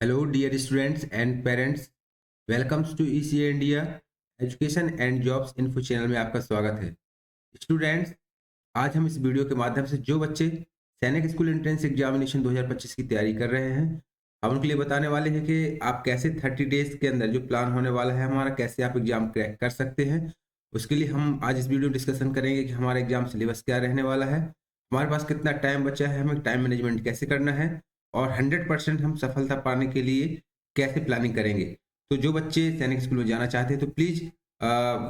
Hello, dear students and parents. Welcome to ECA India education and jobs info channel में आपका स्वागत है। Students, आज हम इस वीडियो के माध्यम से जो बच्चे सैनिक स्कूल एंट्रेंस एग्जामिनेशन 2025 की तैयारी कर रहे हैं, हम उनके लिए बताने वाले हैं कि आप कैसे 30 डेज के अंदर जो प्लान होने वाला है हमारा, कैसे आप एग्जाम क्रैक कर सकते हैं। उसके लिए हम आज इस वीडियो में डिस्कशन करेंगे कि हमारा एग्जाम सिलेबस क्या रहने वाला है, हमारे पास कितना टाइम बचा है, हमें टाइम मैनेजमेंट कैसे करना है और 100% हम सफलता पाने के लिए कैसे प्लानिंग करेंगे। तो जो बच्चे सैनिक स्कूल में जाना चाहते हैं तो प्लीज़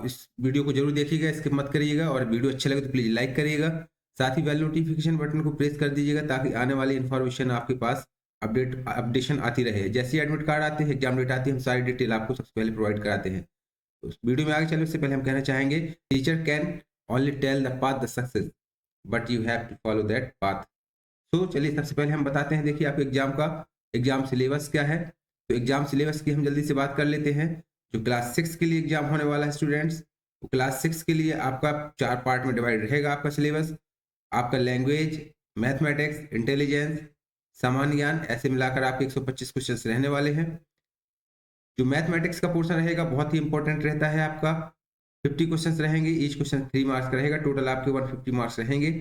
इस वीडियो को जरूर देखिएगा, स्किप मत करिएगा और वीडियो अच्छा लगे तो प्लीज़ लाइक करिएगा। साथ ही बेल नोटिफिकेशन बटन को प्रेस कर दीजिएगा ताकि आने वाली इन्फॉर्मेशन आपके पास अपडेशन आती रहे। जैसे ही एडमिट कार्ड आते हैं, एग्जाम डेट आती है, हम सारी डिटेल आपको सबसे पहले प्रोवाइड कराते हैं। तो उस वीडियो में आगे चलने से पहले हम कहना चाहेंगे, teacher can only tell the path the success but you have to follow that path. तो चलिए सबसे पहले हम बताते हैं, देखिए आपके एग्जाम सिलेबस क्या है। तो एग्जाम सिलेबस की हम जल्दी से बात कर लेते हैं। जो क्लास 6 के लिए एग्जाम होने वाला है स्टूडेंट्स, तो क्लास 6 के लिए आपका 4 पार्ट में डिवाइड रहेगा आपका सिलेबस। आपका लैंग्वेज, मैथमेटिक्स, इंटेलिजेंस, सामान्य ज्ञान, ऐसे मिलाकर आपके 125 क्वेश्चन रहने वाले हैं। जो मैथमेटिक्स का पोर्शन रहेगा बहुत ही इंपॉर्टेंट रहता है आपका। 50 क्वेश्चन रहेंगे, ईच क्वेश्चन 3 मार्क्स का रहेगा, टोटल आपके 150 मार्क्स रहेंगे।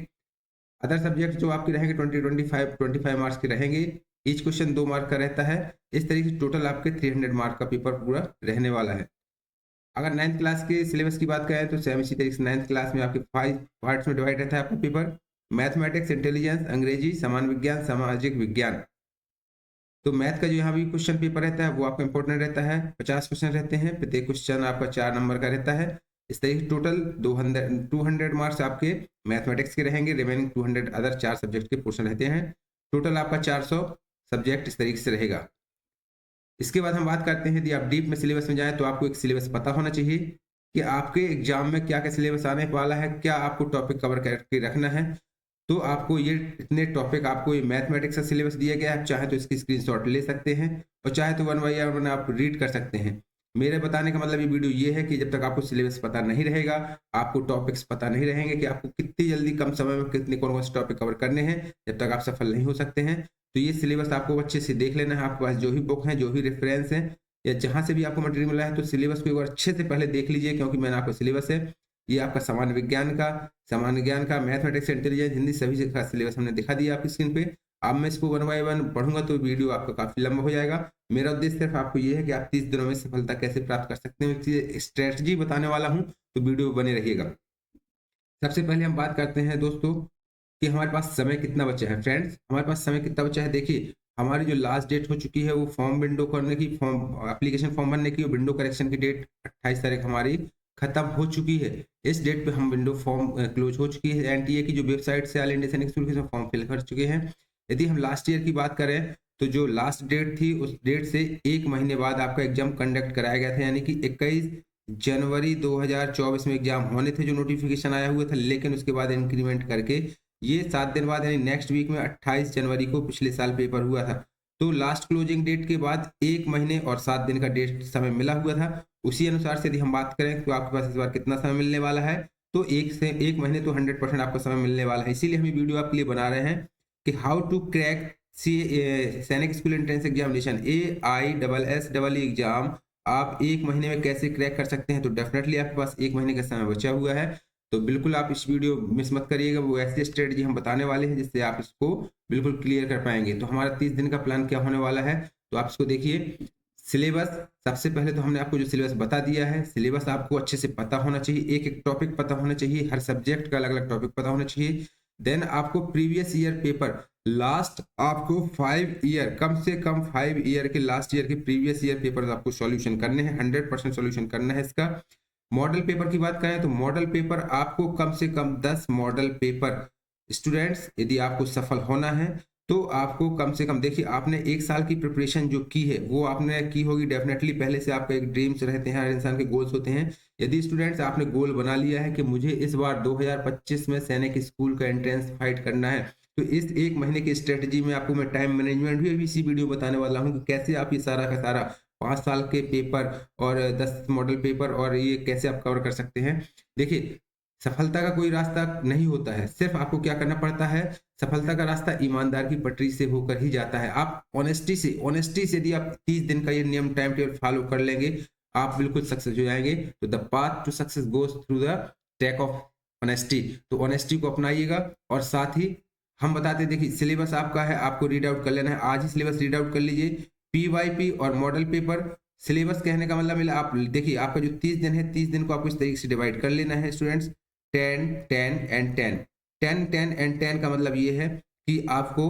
अदर सब्जेक्ट जो आपके रहेंगे 25 मार्क्स के रहेंगे, ईच क्वेश्चन 2 मार्क का रहता है। इस तरीके से टोटल आपके 300 मार्क का पेपर पूरा रहने वाला है। अगर 9th क्लास के सिलेबस की बात करें तो सेम इसी तरीके से 9th क्लास में आपके 5 पार्ट्स में डिवाइड रहता है आपका पेपर। मैथमेटिक्स, इंटेलिजेंस, अंग्रेजी, सामान्य विज्ञान, सामाजिक विज्ञान। तो मैथ का जो यहाँ भी क्वेश्चन पेपर रहता है वो आपका इंपॉर्टेंट रहता है। 50 क्वेश्चन रहते हैं, प्रत्येक क्वेश्चन आपका 4 नंबर का रहता है। इस तरीके टोटल 200 मार्क्स आपके मैथमेटिक्स के रहेंगे, रिमेनिंग 200 अदर 4 सब्जेक्ट के पोर्शन रहते हैं। टोटल आपका 400 सब्जेक्ट इस तरीके से रहेगा। इसके बाद हम बात करते हैं, यदि आप डीप में सिलेबस में जाएं तो आपको एक सिलेबस पता होना चाहिए कि आपके एग्जाम में क्या क्या सिलेबस आने वाला है, क्या आपको टॉपिक कवर करके रखना है। तो आपको ये इतने टॉपिक, आपको ये मैथमेटिक्स का सिलेबस दिया गया है, चाहे तो इसकी स्क्रीनशॉट ले सकते हैं और चाहे तो 1 बाय 1 आप रीड कर सकते हैं। मेरे बताने का मतलब ये वीडियो ये है कि जब तक आपको सिलेबस पता नहीं रहेगा, आपको टॉपिक्स पता नहीं रहेंगे कि आपको कितनी जल्दी कम समय में कितने कौन कौन से टॉपिक कवर करने हैं, जब तक आप सफल नहीं हो सकते हैं। तो ये सिलेबस आपको अच्छे से देख लेना है। आपके पास जो भी बुक है, जो भी रेफरेंस है या जहाँ से भी आपको मटेरियल मिला है, तो सिलेबस को एक बार अच्छे से पहले देख लीजिए, क्योंकि मैंने आपका सिलेबस है ये आपका सामान्य ज्ञान का, मैथमेटिक्स, इंटेलिजेंस, हिंदी सभी का सिलेबस हमने दिखा दिया आपकी स्क्रीन पे। अब मैं इसको 1 बाय 1 पढ़ूंगा तो वीडियो आपका काफी लंबा हो जाएगा। मेरा उद्देश्य सिर्फ आपको ये है कि आप 30 दिनों में सफलता कैसे प्राप्त कर सकते हैं, इसकी स्ट्रेटजी बताने वाला हूँ, तो वीडियो बने रहिएगा। सबसे पहले हम बात करते हैं दोस्तों कि हमारे पास समय कितना बचा है। फ्रेंड्स, हमारे पास समय कितना बचा है, देखिए हमारी जो लास्ट डेट हो चुकी है वो फॉर्म विंडो करने की, फॉर्म एप्लीकेशन फॉर्म भरने की, विंडो करेक्शन की डेट 28 तारीख हमारी खत्म हो चुकी है। इस डेट पे हम विंडो फॉर्म क्लोज हो चुकी है। एनटीए की जो वेबसाइट से ऑल इंडिया सैनिक स्कूल के फॉर्म फिल कर चुके हैं। यदि हम लास्ट ईयर की बात करें तो जो लास्ट डेट थी उस डेट से 1 महीने बाद आपका एग्जाम कंडक्ट कराया गया था, यानी कि 21 जनवरी 2024 में एग्जाम होने थे, जो नोटिफिकेशन आया हुआ था। लेकिन उसके बाद इंक्रीमेंट करके ये 7 दिन बाद यानी नेक्स्ट वीक में 28 जनवरी को पिछले साल पेपर हुआ था। तो लास्ट क्लोजिंग डेट के बाद 1 महीने और 7 दिन का डेट समय मिला हुआ था। उसी अनुसार से यदि हम बात करें तो आपके पास इस बार कितना समय मिलने वाला है, तो 1 महीने तो 100% आपको समय मिलने वाला है। इसीलिए हम ये वीडियो आपके लिए बना रहे हैं कि हाउ टू क्रैक सैनिक school entrance examination AISSEE exam आप 1 महीने में कैसे क्रैक कर सकते हैं। तो डेफिनेटली आपके पास 1 महीने का समय बचा हुआ है, तो बिल्कुल आप इस वीडियो मिस मत करिएगा। वो ऐसी स्ट्रेटजी हम बताने वाले हैं जिससे आप इसको बिल्कुल क्लियर कर पाएंगे। तो हमारा 30 दिन का प्लान क्या होने वाला है, तो आप इसको देखिए। सिलेबस, सबसे पहले तो हमने आपको जो सिलेबस बता दिया है, सिलेबस आपको अच्छे से पता होना चाहिए, एक एक टॉपिक पता होना चाहिए, हर सब्जेक्ट का अलग अलग टॉपिक पता होना चाहिए। देन आपको प्रीवियस ईयर पेपर, लास्ट आपको 5 ईयर, कम से कम 5 ईयर के लास्ट ईयर के प्रीवियस ईयर पेपर आपको सॉल्यूशन करने हैं, 100% सॉल्यूशन करना है इसका। मॉडल पेपर की बात करें तो मॉडल पेपर आपको कम से कम 10 मॉडल पेपर, स्टूडेंट्स यदि आपको सफल होना है तो आपको कम से कम, देखिए आपने 1 साल की प्रिपरेशन जो की है वो आपने की होगी डेफिनेटली। पहले से आपका एक ड्रीम्स रहते हैं, हर इंसान के गोल्स होते हैं। यदि स्टूडेंट्स आपने गोल बना लिया है कि मुझे इस बार 2025 में सैनिक स्कूल का एंट्रेंस फाइट करना है, तो इस 1 महीने की स्ट्रेटजी में आपको मैं टाइम मैनेजमेंट भी इसी वीडियो बताने वाला हूँ कि कैसे आप ये सारा का सारा 5 साल के पेपर और 10 मॉडल पेपर और ये कैसे आप कवर कर सकते हैं। देखिए सफलता का कोई रास्ता नहीं होता है, सिर्फ आपको क्या करना पड़ता है, सफलता का रास्ता ईमानदार की पटरी से होकर ही जाता है। आप ऑनेस्टी से यदि आप 30 दिन का ये नियम टाइम टेबल फॉलो कर लेंगे, आप बिल्कुल सक्सेस हो जाएंगे। तो the path to success goes through the track of honesty. तो ऑनेस्टी को अपनाइएगा। और साथ ही हम बताते हैं, देखिए सिलेबस आपका है, आपको रीड आउट कर लेना है, आज ही सिलेबस रीड आउट कर लीजिए। पीवाईपी और मॉडल पेपर, सिलेबस कहने का मतलब मिला, आप देखिए आपका जो 30 दिन है, 30 दिन को आपको इस तरीके से डिवाइड कर लेना है स्टूडेंट्स। 10 10 एंड 10, 10 10 एंड 10 का मतलब ये है कि आपको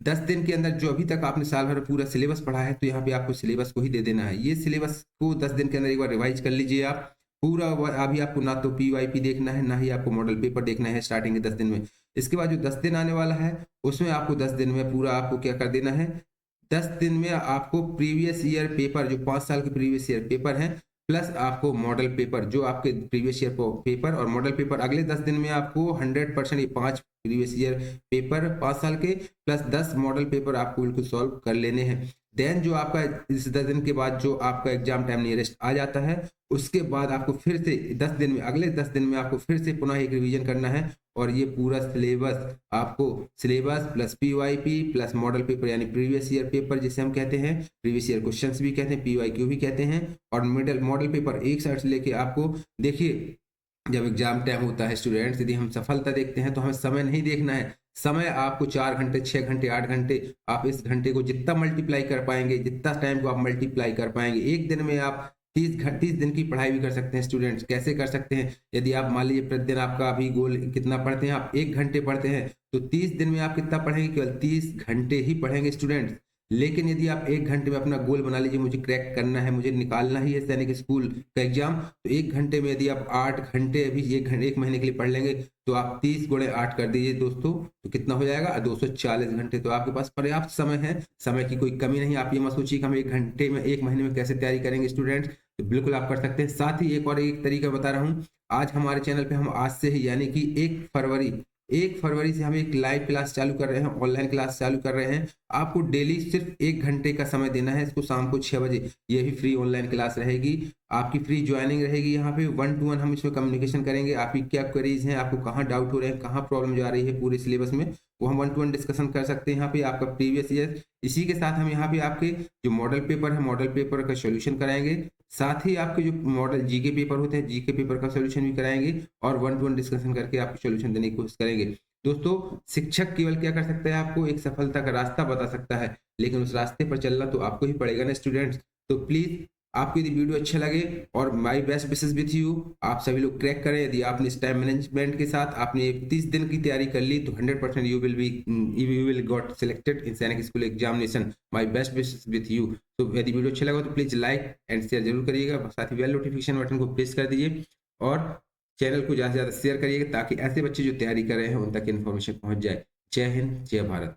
10 दिन के अंदर जो अभी तक आपने साल भर पूरा सिलेबस पढ़ा है, तो यहाँ पे आपको सिलेबस को ही दे देना है। ये सिलेबस को 10 दिन के अंदर एक बार रिवाइज कर लीजिए आप पूरा। अभी आपको ना तो पीवाईपी देखना है, ना ही आपको मॉडल पेपर देखना है स्टार्टिंग के 10 दिन में। इसके बाद जो 10 दिन आने वाला है, उसमें आपको 10 दिन में पूरा आपको क्या कर देना है, 10 दिन में आपको प्रीवियस ईयर पेपर, जो 5 साल के प्रीवियस ईयर पेपर हैं, प्लस आपको मॉडल पेपर, जो आपके प्रीवियस ईयर पेपर और मॉडल पेपर अगले 10 दिन में आपको 100% ये 5 प्रीवियस ईयर पेपर 5 साल के प्लस 10 मॉडल पेपर आपको बिल्कुल सॉल्व कर लेने हैं। देन जो आपका इस 10 दिन के बाद जो आपका एग्जाम टाइम नियरेस्ट आ जाता है, उसके बाद आपको फिर से 10 दिन में, अगले 10 दिन में आपको फिर से पुनः एक रिवीजन करना है। और ये पूरा सिलेबस आपको, syllabus plus PYP plus model paper यानी प्रीवियस ईयर पेपर जिसे हम कहते हैं, प्रीवियस ईयर क्वेश्चंस भी कहते हैं, पीवाईक्यू भी कहते हैं, और मिडल मॉडल पेपर एक साइड से लेके आपको, देखिए जब एग्जाम टाइम होता है स्टूडेंट्स, यदि हम सफलता देखते हैं तो हमें समय नहीं देखना है। समय आपको 4 घंटे, 6 घंटे, 8 घंटे, आप इस घंटे को जितना मल्टीप्लाई कर पाएंगे, जितना टाइम को आप मल्टीप्लाई कर पाएंगे, एक दिन में आप 30 दिन की पढ़ाई भी कर सकते हैं स्टूडेंट्स। कैसे कर सकते हैं, यदि आप मान लीजिए प्रतिदिन आपका अभी गोल कितना पढ़ते हैं, आप 1 घंटे पढ़ते हैं, तो 30 दिन में आप कितना पढ़ेंगे, केवल 30 घंटे ही पढ़ेंगे स्टूडेंट्स। लेकिन यदि आप 1 घंटे में अपना गोल बना लीजिए, मुझे क्रैक करना है, मुझे निकालना ही है सैनिक स्कूल का एग्जाम, तो 1 घंटे में यदि आप 8 घंटे अभी 1 महीने के लिए पढ़ लेंगे, तो आप 30 गुणे 8 कर दीजिए दोस्तों, तो कितना हो जाएगा, 240 घंटे। तो आपके पास पर्याप्त समय है, समय की कोई कमी नहीं। आप ये मत सोचिए कि हम 1 घंटे में 1 महीने में कैसे तैयारी करेंगे स्टूडेंट्स, तो बिल्कुल आप कर सकते हैं। साथ ही एक तरीका बता रहा हूँ, आज हमारे चैनल पे हम आज से ही यानी कि 1 फरवरी से हम एक लाइव क्लास चालू कर रहे हैं, ऑनलाइन क्लास चालू कर रहे हैं। आपको डेली सिर्फ 1 घंटे का समय देना है, इसको शाम को 6 बजे। ये भी फ्री ऑनलाइन क्लास रहेगी, आपकी फ्री ज्वाइनिंग रहेगी। यहाँ पे 1 to 1 हम इसमें कम्युनिकेशन करेंगे, आपकी क्या क्वेरीज हैं, आपको कहाँ डाउट हो रहे हैं, कहाँ प्रॉब्लम जा रही है पूरे सिलेबस में, वो हम 1 to 1 डिस्कशन कर सकते हैं। यहाँ पे आपका प्रीवियस ईयर, इसी के साथ हम यहाँ पे आपके जो मॉडल पेपर है, मॉडल पेपर का सोल्यूशन कराएंगे। साथ ही आपके जो मॉडल जीके पेपर होते हैं, जीके पेपर का सोल्यूशन भी कराएंगे, और 1 to 1 डिस्कशन करके आपको सोल्यूशन देने की कोशिश करेंगे। दोस्तों, शिक्षक केवल क्या कर सकता है, आपको एक सफलता का रास्ता बता सकता है, लेकिन उस रास्ते पर चलना तो आपको ही पड़ेगा ना स्टूडेंट्स। तो प्लीज, आपको यदि वीडियो अच्छा लगे, और my best wishes with you, आप सभी लोग क्रैक करें। यदि आपने इस टाइम मैनेजमेंट के साथ आपने 30 दिन की तैयारी कर ली, तो 100% you will got selected in Sainik school examination. My best wishes with you. तो यदि वीडियो अच्छा लगा तो प्लीज लाइक एंड शेयर जरूर करिएगा, साथ ही बेल नोटिफिकेशन बटन को प्रेस कर दीजिए, और चैनल को ज़्यादा से ज़्यादा शेयर करिएगा, ताकि ऐसे बच्चे जो तैयारी कर रहे हैं उन तक इन्फॉर्मेशन पहुंच जाए। जय हिंद, जय भारत।